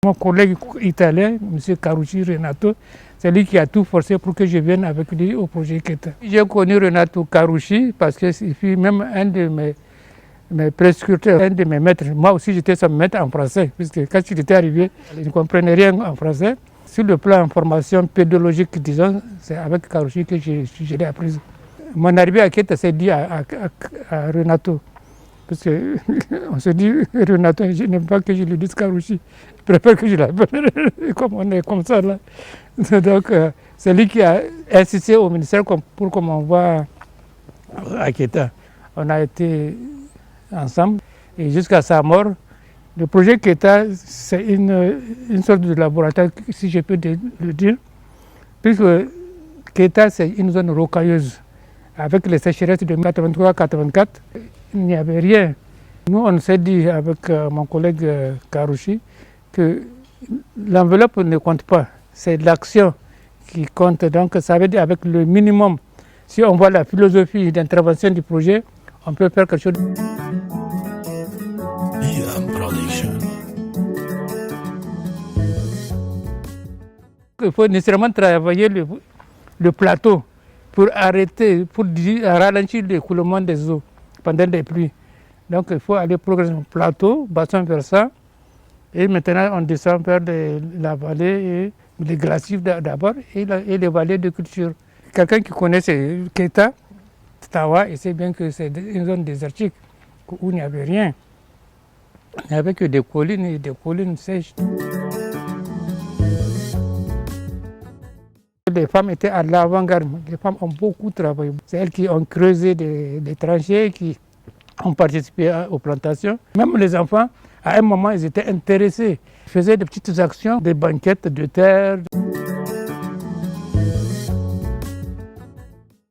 Mon collègue italien, M. Carucci Renato, c'est lui qui a tout forcé pour que je vienne avec lui au projet Keita. J'ai connu Renato Carucci parce que c'est même un de mes prescripteurs, un de mes maîtres. Moi aussi, j'étais son maître en français, puisque quand il était arrivé, il ne comprenait rien en français. Sur le plan formation pédagogique, disons, c'est avec Carucci que je l'ai appris. Mon arrivée à Keita s'est dit à Renato. Parce qu'on se dit, Renato, je n'aime pas que je lui dise Carucci. Je préfère que je l'appelle comme on est comme ça là. Donc, c'est lui qui a insisté au ministère pour qu'on m'envoie à Keita. On a été ensemble et jusqu'à sa mort. Le projet Keita, c'est une sorte de laboratoire, si je peux le dire, puisque Keita, c'est une zone rocailleuse. Avec les sécheresses de 1983-1984, il n'y avait rien. Nous, on s'est dit avec mon collègue Carucci que l'enveloppe ne compte pas, c'est l'action qui compte. Donc ça veut dire avec le minimum, si on voit la philosophie d'intervention du projet, on peut faire quelque chose. Il faut nécessairement travailler le plateau pour arrêter, pour ralentir l'écoulement des eaux pendant les pluies. Donc il faut aller progressivement plateau, bassin versant, et maintenant on descend vers la vallée, et les glaciers d'abord, et les vallées de culture. Quelqu'un qui connaît Keita, Tawa, il sait bien que c'est une zone désertique où il n'y avait rien. Il n'y avait que des collines et des collines sèches. Les femmes étaient à l'avant-garde. Les femmes ont beaucoup travaillé. C'est elles qui ont creusé des tranchées, qui ont participé aux plantations. Même les enfants, à un moment, ils étaient intéressés. Ils faisaient des petites actions, des banquettes de terre.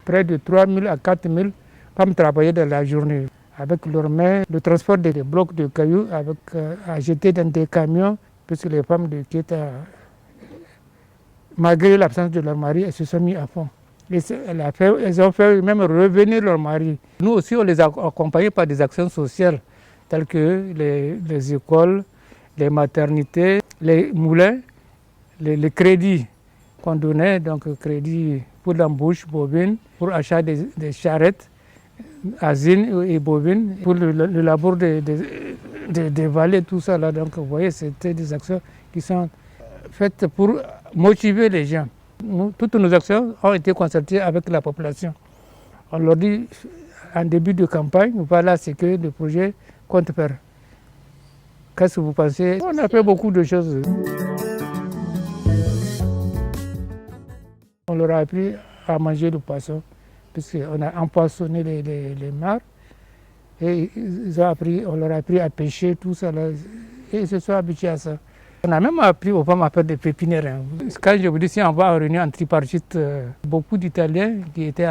Près de 3 000 à 4 000 femmes travaillaient dans la journée. Avec leurs mains, le transport des blocs de cailloux à jeter dans des camions, puisque les femmes de Keita, malgré l'absence de leur mari, elles se sont mises à fond. Elles ont fait même revenir leur mari. Nous aussi, on les a accompagnés par des actions sociales, telles que les écoles, les maternités, les moulins, les crédits qu'on donnait, donc crédits pour l'embauche bovine, pour achat des charrettes, asines et bovines, pour le labour des vallées, tout ça là. Donc vous voyez, c'était des actions qui sont faites pour motiver les gens. Toutes nos actions ont été concertées avec la population. On leur dit en début de campagne, voilà ce que le projet compte faire. Qu'est-ce que vous pensez? On a fait beaucoup de choses. On leur a appris à manger le poisson, puisqu'on a empoisonné les mares. Et on leur a appris à pêcher, tout ça. Là, et ils se sont habitués à ça. On a même appris aux femmes à faire des pépinières. Quand je vous dis, si on va en réunion en tripartite, beaucoup d'Italiens qui étaient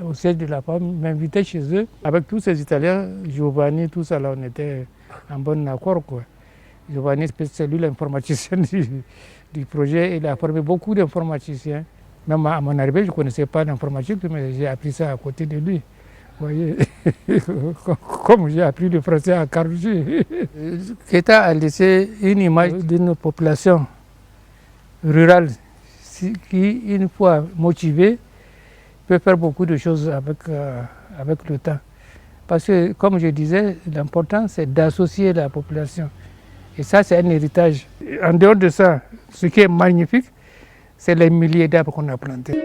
au siège de la femme m'invitaient chez eux. Avec tous ces Italiens, Giovanni, tout ça, là, on était en bon accord, quoi. Giovanni, c'est lui l'informaticien du projet. Il a formé beaucoup d'informaticiens. Même à mon arrivée, je ne connaissais pas l'informatique, mais j'ai appris ça à côté de lui. Vous voyez, comme j'ai appris le français à Carucci. Keita a laissé une image d'une population rurale qui, une fois motivée, peut faire beaucoup de choses avec le temps. Parce que, comme je disais, l'important, c'est d'associer la population. Et ça, c'est un héritage. En dehors de ça, ce qui est magnifique, c'est les milliers d'arbres qu'on a plantés.